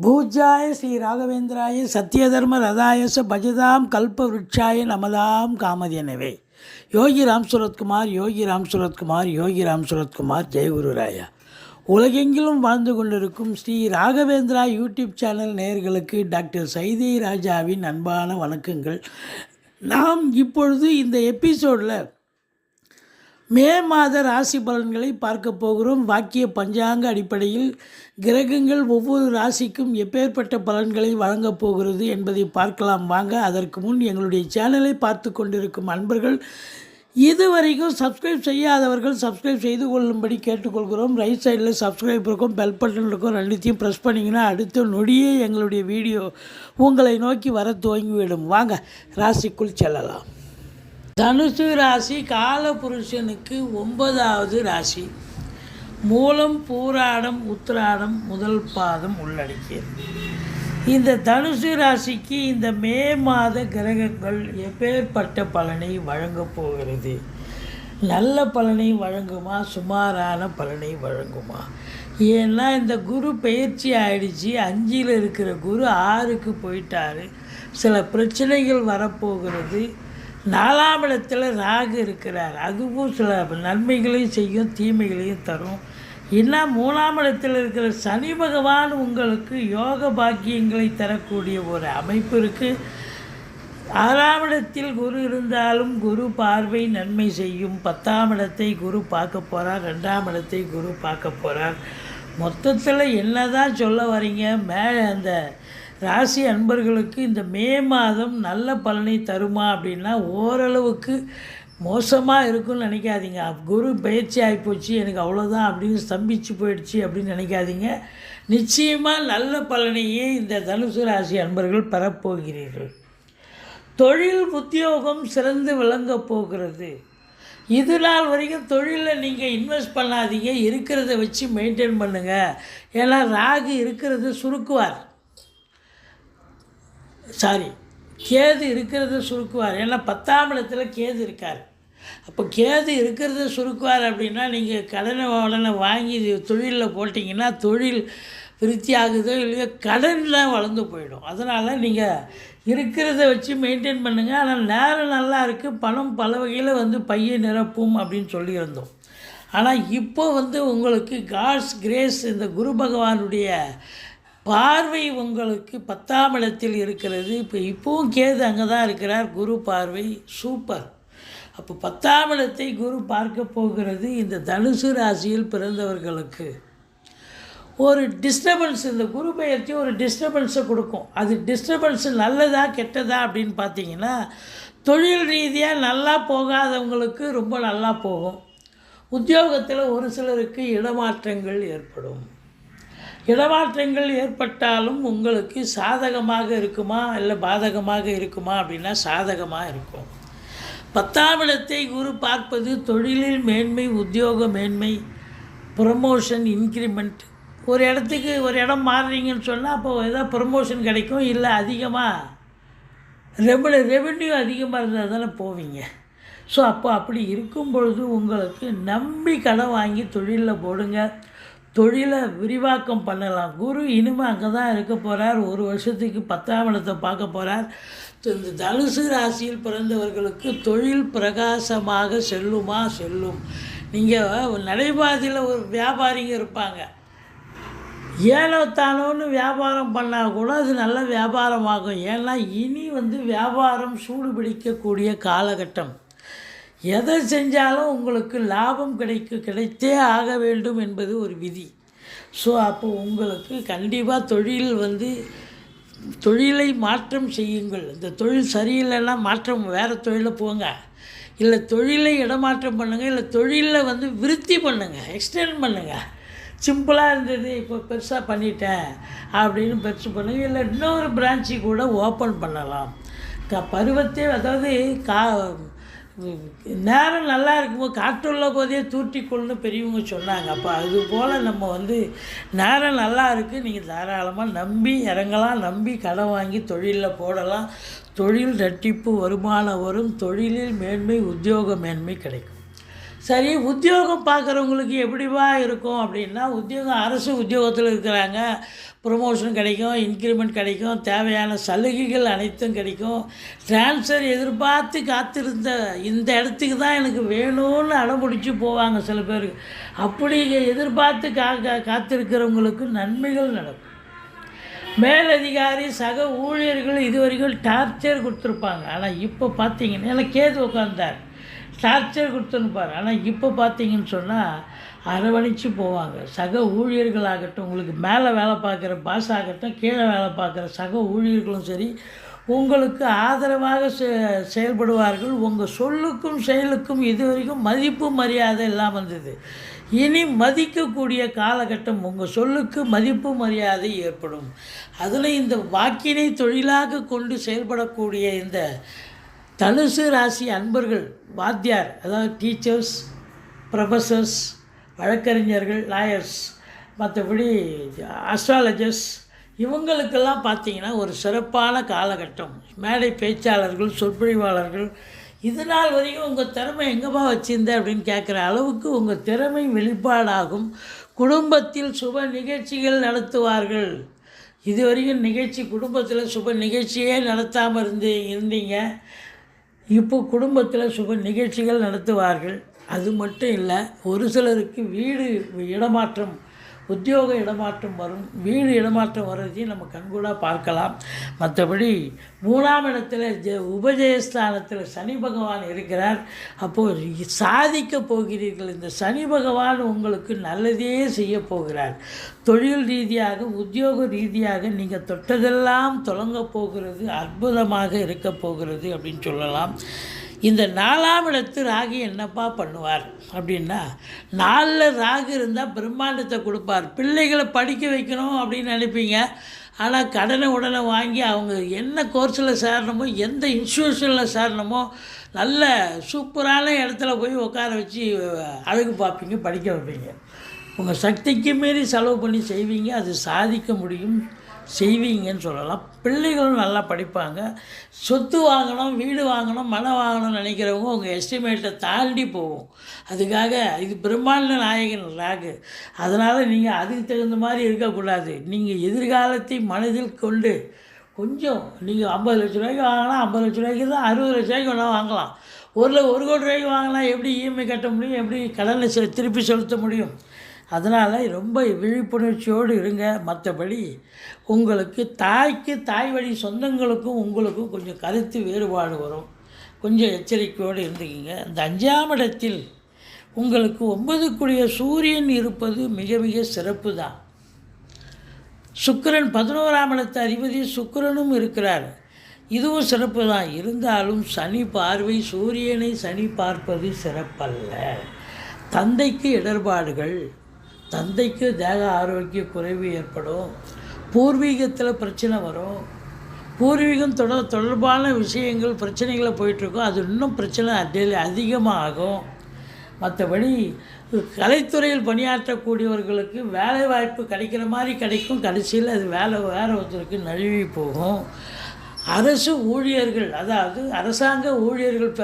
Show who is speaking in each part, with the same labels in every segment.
Speaker 1: பூஜ்யாய ஸ்ரீ ராகவேந்திராய சத்யதர்ம ரதாயச பஜதாம் கல்ப விருட்சாய நமதாம் காமதேனவே. யோகி ராம் சுரத்குமார், யோகி ராம் சுரத்குமார், யோகி ராம் சுரத்குமார். ஜெயகுருராயா. உலகெங்கிலும் வாழ்ந்து கொண்டிருக்கும் ஸ்ரீ ராகவேந்திரா யூடியூப் சேனல் நேயர்களுக்கு டாக்டர் சைதை ராஜாவின் அன்பான வணக்கங்கள். நாம் இப்பொழுது இந்த எபிசோடில் மே மாத ராசி பலன்களை பார்க்க போகிறோம். வாக்கிய பஞ்சாங்க அடிப்படையில் கிரகங்கள் ஒவ்வொரு ராசிக்கும் எப்பேற்பட்ட பலன்களை வழங்கப் போகிறது என்பதை பார்க்கலாம் வாங்க. அதற்கு முன் எங்களுடைய சேனலை பார்த்து கொண்டிருக்கும் அன்பர்கள் இதுவரைக்கும் சப்ஸ்கிரைப் செய்யாதவர்கள் சப்ஸ்கிரைப் செய்து கொள்ளும்படி கேட்டுக்கொள்கிறோம். ரைட் சைடில் சப்ஸ்கிரைப் இருக்கும், பெல் பட்டன் இருக்கும், ரெண்டுத்தையும் ப்ரெஸ் பண்ணிங்கன்னா அடுத்த நொடியே எங்களுடைய வீடியோ உங்களை நோக்கி வர துவங்கிவிடும். வாங்க ராசிக்குள் செல்லலாம். தனுசு ராசி காலபுருஷனுக்கு 9வது ராசி. மூலம், பூராடம், உத்திராடம் முதல் பாதம் உள்ளடக்கியது. இந்த தனுசு ராசிக்கு இந்த மே மாத கிரகங்கள் எப்பேற்பட்ட பலனை வழங்கப் போகிறது? நல்ல பலனை வழங்குமா, சுமாரான பலனை வழங்குமா? ஏன்னா இந்த குரு பயிற்சி ஆயிடுச்சு. 5ல் இருக்கிற குரு 6க்கு போயிட்டார். சில பிரச்சனைகள் வரப்போகிறது. 4ஆம் இடத்துல ராகு இருக்கிறார். அதுவும் சில நன்மைகளையும் செய்யும், தீமைகளையும் தரும். இன்னும் 3ஆம் இடத்தில் இருக்கிற சனி பகவான் உங்களுக்கு யோக பாக்கியங்களை தரக்கூடிய ஒரு அமைப்பு இருக்குது. 6ஆம் இடத்தில் குரு இருந்தாலும் குரு பார்வை நன்மை செய்யும். 10ஆம் இடத்தை குரு பார்க்க போகிறார், 2ஆம் இடத்தை குரு பார்க்க போகிறார். மொத்தத்தில் என்ன தான் சொல்ல வரீங்க? மேலே அந்த ராசி அன்பர்களுக்கு இந்த மே மாதம் நல்ல பலனை தருமா அப்படின்னா ஓரளவுக்கு மோசமாக இருக்குன்னு நினைக்காதீங்க. குரு பயிற்சி ஆகிப்போச்சு, எனக்கு அவ்வளோதான் அப்படின்னு ஸ்தம்பிச்சு போயிடுச்சு அப்படின்னு நினைக்காதீங்க. நிச்சயமாக நல்ல பலனையே இந்த தனுசு ராசி அன்பர்கள் பெறப்போகிறீர்கள். தொழில் உத்தியோகம் சிறந்து விளங்கப் போகிறது. இது நாள் வரைக்கும் தொழிலில் நீங்கள் இன்வெஸ்ட் பண்ணாதீங்க, இருக்கிறத வச்சு மெயின்டைன் பண்ணுங்கள். ஏன்னா ராகு இருக்கிறது சுருக்குவார், கேது இருக்கிறத சுருக்குவார். ஏன்னா 10ஆம் இடத்துல கேது இருக்கார். அப்போ கேது இருக்கிறத சுருக்குவார் அப்படின்னா நீங்கள் கடனை உடனே வாங்கி தொழிலில் போட்டிங்கன்னா தொழில் விருத்தி ஆகுதோ இல்லையோ கடன்லாம் வளர்ந்து போயிடும். அதனால் நீங்கள் இருக்கிறத வச்சு மெயின்டைன் பண்ணுங்கள். ஆனால் நேரம் நல்லா இருக்குது, பணம் பல வகையில் பையை நிரப்பும் அப்படின்னு சொல்லியிருந்தோம். ஆனால் இப்போ உங்களுக்கு காட்ஸ் கிரேஸ், இந்த குரு பகவானுடைய பார்வை உங்களுக்கு 10ஆம் இடத்தில் இருக்கிறது. இப்போவும் கேது அங்கே தான் இருக்கிறார். குரு பார்வை சூப்பர். அப்போ 10ஆம் இடத்தை குரு பார்க்க போகிறது. இந்த தனுசு ராசியில் பிறந்தவர்களுக்கு ஒரு டிஸ்டர்பன்ஸ், இந்த குரு பெயர்ச்சி ஒரு டிஸ்டர்பன்ஸை கொடுக்கும். அது டிஸ்டர்பன்ஸு நல்லதா கெட்டதா அப்படின்னு பார்த்தீங்கன்னா, தொழில் ரீதியாக நல்லா போகாதவங்களுக்கு ரொம்ப நல்லா போகும். உத்தியோகத்தில் ஒரு சிலருக்கு இடமாற்றங்கள் ஏற்படும். இடமாற்றங்கள் ஏற்பட்டாலும் உங்களுக்கு சாதகமாக இருக்குமா இல்லை பாதகமாக இருக்குமா அப்படின்னா சாதகமாக இருக்கும். 10ஆம் இடத்தை குரு பார்ப்பது தொழிலில் மேன்மை, உத்தியோக மேன்மை, ப்ரமோஷன், இன்க்ரிமெண்ட். ஒரு இடத்துக்கு ஒரு இடம் மாறுறீங்கன்னு சொன்னால் அப்போ ஏதாவது ப்ரமோஷன் கிடைக்கும். இல்லை அதிகமாக ரெவென்யூ அதிகமாக இருந்தால் தானே போவீங்க. ஸோ அப்படி இருக்கும் பொழுது உங்களுக்கு நம்பி கடன் வாங்கி தொழிலில் போடுங்க. தொழிலை விரிவாக்கம் பண்ணலாம். குரு இனிமேல் அங்கே தான் இருக்க போகிறார். ஒரு வருஷத்துக்கு 10ஆம் இடத்தை பார்க்க போகிறார். இந்த தனுசு ராசியில் பிறந்தவர்களுக்கு தொழில் பிரகாசமாக செல்லும். நீங்கள் நடைபாதையில் ஒரு வியாபாரிங்க இருப்பாங்க. ஏனோ தானோன்னு வியாபாரம் பண்ணால் கூட அது நல்ல வியாபாரமாகும். ஏன்னா இனி வியாபாரம் சூடு பிடிக்கக்கூடிய காலகட்டம். எதை செஞ்சாலும் உங்களுக்கு லாபம் கிடைத்தே ஆக வேண்டும் என்பது ஒரு விதி. ஸோ அப்போ உங்களுக்கு கண்டிப்பாக தொழிலை மாற்றம் செய்யுங்கள். இந்த தொழில் சரியில்லைன்னா மாற்றம் வேறு தொழிலில் போங்க. இல்லை தொழிலை இடமாற்றம் பண்ணுங்கள். இல்லை தொழிலில் விருத்தி பண்ணுங்கள், எக்ஸ்டெண்ட் பண்ணுங்கள். சிம்பிளாக இருந்தது இப்போ பெருசாக பண்ணிட்டேன் அப்படின்னு பெருசு பண்ணுங்கள். இல்லை இன்னொரு பிரான்ச்சு கூட ஓப்பன் பண்ணலாம். பருவத்தே அதாவது நேரம் நல்லா இருக்கும்போது காற்றுள்ள போதே தூற்றிக்கொள்னு பெரியவங்க சொன்னாங்க. அப்போ அதுபோல் நம்ம நேரம் நல்லா இருக்குது, நீங்கள் தாராளமாக நம்பி இறங்கலாம். நம்பி கடன் வாங்கி தொழிலில் போடலாம். தொழில் ரெட்டிப்பு வருமானம் வரும். தொழிலில் மேன்மை, உத்தியோக மேன்மை கிடைக்கும். சரி, உத்தியோகம் பார்க்குறவங்களுக்கு எப்படிவா இருக்கும் அப்படின்னா, அரசு உத்தியோகத்தில் இருக்கிறாங்க, ப்ரொமோஷன் கிடைக்கும், இன்க்ரிமெண்ட் கிடைக்கும், தேவையான சலுகைகள் அனைத்தும் கிடைக்கும். ட்ரான்ஸ்ஃபர் எதிர்பார்த்து காத்திருந்த இந்த இடத்துக்கு தான் எனக்கு வேணும்னு அடம்பிடிச்சு போவாங்க சில பேர். அப்படி எதிர்பார்த்து காத்திருக்கிறவங்களுக்கு நன்மைகள் நடக்கும். மேலதிகாரி சக ஊழியர்கள் இதுவரைக்கும் டார்ச்சர் கொடுத்துருப்பாங்க. ஆனால் இப்போ பார்த்தீங்கன்னா, எனக்கு கேது உட்காந்தார், டார்ச்சர் கொடுத்துருப்பார். ஆனால் இப்போ பார்த்தீங்கன்னு சொன்னால் அரவணைச்சு போவாங்க. சக ஊழியர்களாகட்டும், உங்களுக்கு மேலே வேலை பார்க்குற பாஸ் ஆகட்டும், கீழே வேலை பார்க்குற சக ஊழியர்களும் சரி, உங்களுக்கு ஆதரவாக செயல்படுவார்கள். உங்கள் சொல்லுக்கும் செயலுக்கும் இதுவரைக்கும் மதிப்பு மரியாதை இல்லாமல் இருந்தது. இனி மதிக்கக்கூடிய காலகட்டம், உங்கள் சொல்லுக்கு மதிப்பு மரியாதை ஏற்படும். அதில் இந்த வாக்கினை தொழிலாக கொண்டு செயல்படக்கூடிய இந்த தனுசு ராசி அன்பர்கள், வாத்தியார், அதாவது டீச்சர்ஸ், ப்ரொஃபஸர்ஸ், வழக்கறிஞர்கள், லாயர்ஸ், மற்றபடி அஸ்ட்ராலஜர்ஸ், இவங்களுக்கெல்லாம் பார்த்திங்கன்னா ஒரு சிறப்பான காலகட்டம். மேடை பேச்சாளர்கள், சொற்பொழிவாளர்கள், இது நாள் வரைக்கும் உங்கள் திறமை எங்கேப்பா வச்சுருந்த அப்படின்னு கேட்குற அளவுக்கு உங்கள் திறமை வெளிப்பாடாகும். குடும்பத்தில் சுப நிகழ்ச்சிகள் நடத்துவார்கள். இது வரைக்கும் குடும்பத்தில் சுப நிகழ்ச்சியே நடத்தாமல் இருந்தீங்க. இப்போ குடும்பத்தில் சுப நிகழ்ச்சிகள் நடத்துவார்கள். அது மட்டும் இல்லை, ஒரு சிலருக்கு வீடு இடமாற்றம், உத்தியோக இடமாற்றம் வரும். வீடு இடமாற்றம் வர்றதையும் நம்ம கண்கூடாக பார்க்கலாம். மற்றபடி 3ஆம் இடத்துல உபஜயஸ்தானத்தில் சனி பகவான் இருக்கிறார். அப்போது சாதிக்க போகிறீர்கள். இந்த சனி பகவான் உங்களுக்கு நல்லதே செய்ய போகிறார். தொழில் ரீதியாக, உத்தியோக ரீதியாக நீங்கள் தொட்டதெல்லாம் தொடங்க போகிறது. அற்புதமாக இருக்க போகிறது அப்படின்னு சொல்லலாம். இந்த 4ஆம் இடத்து ராகு என்னப்பா பண்ணுவார் அப்படின்னா, 4ல் ராகு இருந்தால் பிரம்மாண்டத்தை கொடுப்பார். பிள்ளைகளை படிக்க வைக்கணும் அப்படின்னு நினைப்பீங்க. ஆனால் கடனை உடனே வாங்கி அவங்க என்ன கோர்ஸில் சேரணுமோ, எந்த இன்ஸ்டியூஷனில் சேரணுமோ, நல்ல சூப்பரான இடத்துல போய் உட்கார வச்சு அழகு பார்ப்பீங்க, படிக்க வைப்பீங்க. உங்கள் சக்திக்கு மீறி செலவு பண்ணி செய்வீங்க. அது சாதிக்க முடியும், செய்வீங்கன்னு சொல்லலாம். பிள்ளைகளும் நல்லா படிப்பாங்க. சொத்து வாங்கணும், வீடு வாங்கணும், மனம் வாங்கணும்னு நினைக்கிறவங்க உங்கள் எஸ்டிமேட்டை தாண்டி போகும். அதுக்காக இது பிரம்மாண்ட நாயகன் ராகு. அதனால் நீங்கள் அதுக்கு தகுந்த மாதிரி இருக்கக்கூடாது. நீங்கள் எதிர்காலத்தை மனதில் கொண்டு கொஞ்சம் நீங்கள் 50 லட்ச ரூபாய்க்கு வாங்கினா 50 லட்ச ரூபாய்க்கு தான் 60 லட்ச ரூபாய்க்கு ஒன்றா வாங்கலாம். 1 கோடி ரூபாய்க்கு வாங்கினா எப்படி இஎம்ஐ கட்ட முடியும், எப்படி கடனை திருப்பி செலுத்த முடியும்? அதனால் ரொம்ப விழிப்புணர்ச்சியோடு இருங்க. மற்றபடி உங்களுக்கு தாய் வழி சொந்தங்களுக்கும் உங்களுக்கும் கொஞ்சம் கருத்து வேறுபாடு வரும். கொஞ்சம் எச்சரிக்கையோடு இருந்துக்கிங்க. இந்த 5ஆம் இடத்தில் உங்களுக்கு 9க்குரிய சூரியன் இருப்பது மிக மிக சிறப்பு தான். சுக்கிரன் 11ஆம் இடத்து அதிபதி சுக்கிரனும் இருக்கிறார். இதுவும் சிறப்பு தான். இருந்தாலும் சனி பார்வை, சூரியனை சனி பார்ப்பது சிறப்பல்ல. தந்தைக்கு இடர்பாடுகள், தந்தைக்கு தேக ஆரோக்கிய குறைவு ஏற்படும். பூர்வீகத்தில் பிரச்சனை வரும். பூர்வீகம் தொடர்பான விஷயங்கள் பிரச்சனைகளை போயிட்டுருக்கும். அது இன்னும் பிரச்சனை அதிகமாகும். மற்றபடி கலைத்துறையில் பணியாற்றக்கூடியவர்களுக்கு வேலை வாய்ப்பு கிடைக்கிற மாதிரி கிடைக்கும். கடைசியில் அது வேறு ஒருத்தருக்கு நழுவி போகும். அரசு ஊழியர்கள், அதாவது அரசாங்க ஊழியர்கள்,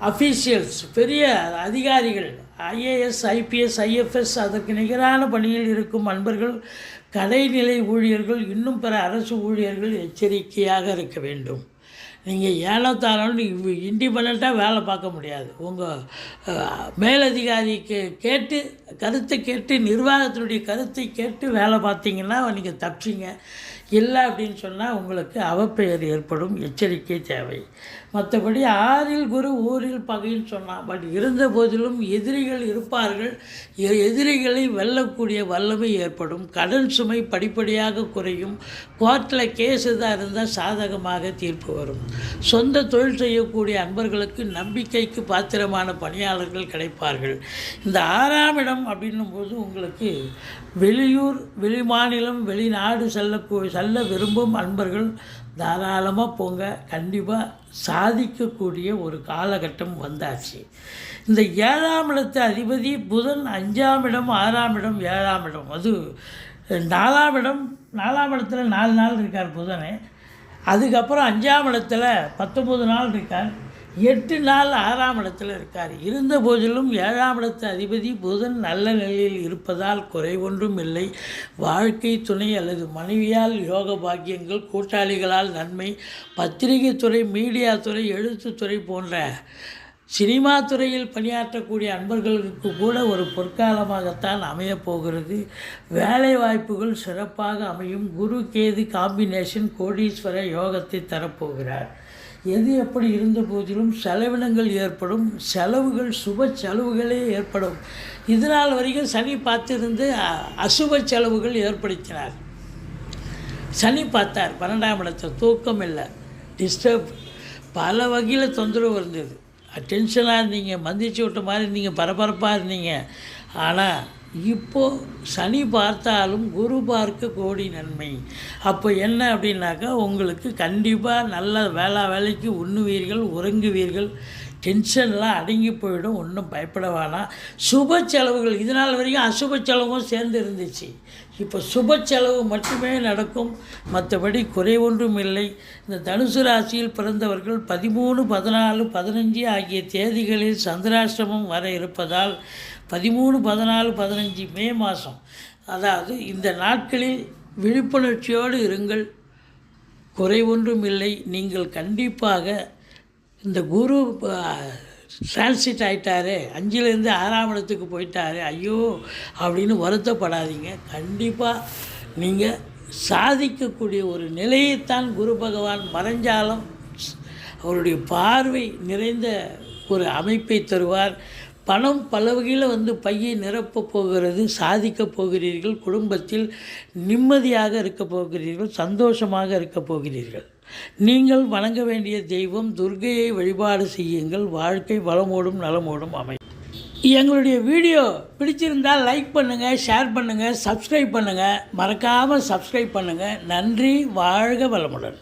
Speaker 1: அஃபீஷியல்ஸ், பெரிய அதிகாரிகள், ஐஏஎஸ், ஐபிஎஸ், ஐஎஃப்எஸ், அதற்கு நிகரான பணியில் இருக்கும் அன்பர்கள், கடைநிலை ஊழியர்கள், இன்னும் பிற அரசு ஊழியர்கள் எச்சரிக்கையாக இருக்க வேண்டும். நீங்கள் ஏனத்தாலும் இண்டிபெண்ட்டாக வேலை பார்க்க முடியாது. உங்கள் மேலதிகாரிக்கு கருத்தை கேட்டு, நிர்வாகத்தினுடைய கருத்தை கேட்டு வேலை பார்த்தீங்கன்னா நீங்கள் தப்பிச்சிங்க. இல்லை அப்படின்னு சொன்னால் உங்களுக்கு அவப்பெயர் ஏற்படும். எச்சரிக்கை தேவை. மற்றபடி 6ல் குரு ஊரில் பகைன்னு சொன்னான். பட் இருந்த போதிலும் எதிரிகள் இருப்பார்கள். எதிரிகளை வெல்லக்கூடிய வல்லமை ஏற்படும். கடன் சுமை படிப்படியாக குறையும். கோர்ட்டில் கேஸ் எதாக இருந்தால் சாதகமாக தீர்ப்பு வரும். சொந்த தொழில் செய்யக்கூடிய அன்பர்களுக்கு நம்பிக்கைக்கு பாத்திரமான பணியாளர்கள் கிடைப்பார்கள். இந்த 6ஆம் இடம் அப்படின்னும்போது உங்களுக்கு வெளியூர், வெளிமாநிலம், வெளிநாடு செல்ல விரும்பும் அன்பர்கள் தாராளமாக போங்க. கண்டிப்பாக சாதிக்கக்கூடிய ஒரு காலகட்டம் வந்தாச்சு. இந்த 7ஆம் இடத்து அதிபதி புதன் 5ஆம் இடம், 6ஆம் இடம், 7ஆம் இடம், அது 4ஆம் இடம். 4ஆம் இடத்துல 4 நாள் இருக்கார் புதன். அதுக்கப்புறம் 5ஆம் இடத்துல 19 நாள் இருக்கார். 8 நாள் 6ஆம் இடத்துல இருக்கார். இருந்த போதிலும் 7ஆம் இடத்து அதிபதி புதன் நல்ல நிலையில் இருப்பதால் குறை ஒன்றும் இல்லை. வாழ்க்கை துணை அல்லது மனைவியால் யோக பாக்கியங்கள், கூட்டாளிகளால் நன்மை, பத்திரிகை துறை, மீடியா துறை, எழுத்துத்துறை போன்ற சினிமா துறையில் பணியாற்றக்கூடிய அன்பர்களுக்கு கூட ஒரு பொற்காலமாகத்தான் அமையப்போகிறது. வேலை வாய்ப்புகள் சிறப்பாக அமையும். குரு கேது காம்பினேஷன் கோடீஸ்வர யோகத்தை தரப்போகிறார். எது எப்படி இருந்த போதிலும் செலவினங்கள் ஏற்படும். செலவுகள் சுப செலவுகளே ஏற்படும். இதனால் வரைக்கும் சனி பார்த்திருந்து அசுப செலவுகள் ஏற்படுத்தினார். சனி பார்த்தார் 12ஆம் இடத்தில். தூக்கம் இல்லை, டிஸ்டர்ப், பல வகையில் தொந்தரவு இருந்தது. டென்ஷனாக இருந்தீங்க, மந்திரிச்சு விட்ட மாதிரி இருந்தீங்க, பரபரப்பாக இருந்தீங்க. ஆனால் இப்போது சனி பார்த்தாலும் குரு பார்க்க கோடி நன்மை. அப்போ என்ன அப்படின்னாக்கா, உங்களுக்கு கண்டிப்பாக நல்ல வேலைக்கு உண்ணுவீர்கள், உறங்குவீர்கள், டென்ஷன்லாம் அடங்கி போயிடும். ஒன்றும் பயப்பட வேணாம். சுப செலவுகள், இதனால் வரைக்கும் அசுப செலவும் சேர்ந்து இருந்துச்சு. இப்போ சுப செலவு மட்டுமே நடக்கும், மற்றபடி குறை ஒன்றும் இல்லை. இந்த தனுசு ராசியில் பிறந்தவர்கள் 13, 14, 15 ஆகிய தேதிகளில் சந்திராஷ்டமம் வர இருப்பதால் 13, 14, 15 மே மாதம், அதாவது இந்த நாட்களில் விழிப்புணர்ச்சியோடு இருங்கள். குறை ஒன்றும் இல்லை. நீங்கள் கண்டிப்பாக இந்த குரு டிரான்சிட் ஆகிட்டாரு, 5லேருந்து 6ஆம் இடத்துக்கு போயிட்டாரு, ஐயோ அப்படின்னு வருத்தப்படாதீங்க. கண்டிப்பாக நீங்கள் சாதிக்கக்கூடிய ஒரு நிலையைத்தான் குரு பகவான் மறைஞ்சாலும் அவருடைய பார்வை நிறைந்த ஒரு அமைப்பை தருவார். பணம் பல வகையில் பையை நிரப்பப் போகிறது. சாதிக்கப் போகிறீர்கள். குடும்பத்தில் நிம்மதியாக இருக்கப் போகிறீர்கள். சந்தோஷமாக இருக்கப் போகிறீர்கள். நீங்கள் வணங்க வேண்டிய தெய்வம் துர்க்கையை வழிபாடு செய்யுங்கள். வாழ்க்கை வளமோடும் நலமோடும் அமையும். எங்களுடைய வீடியோ பிடிச்சிருந்தால் லைக் பண்ணுங்கள், ஷேர் பண்ணுங்கள், சப்ஸ்கிரைப் பண்ணுங்கள். மறக்காமல் சப்ஸ்கிரைப் பண்ணுங்கள். நன்றி. வாழ்க வளமுடன்.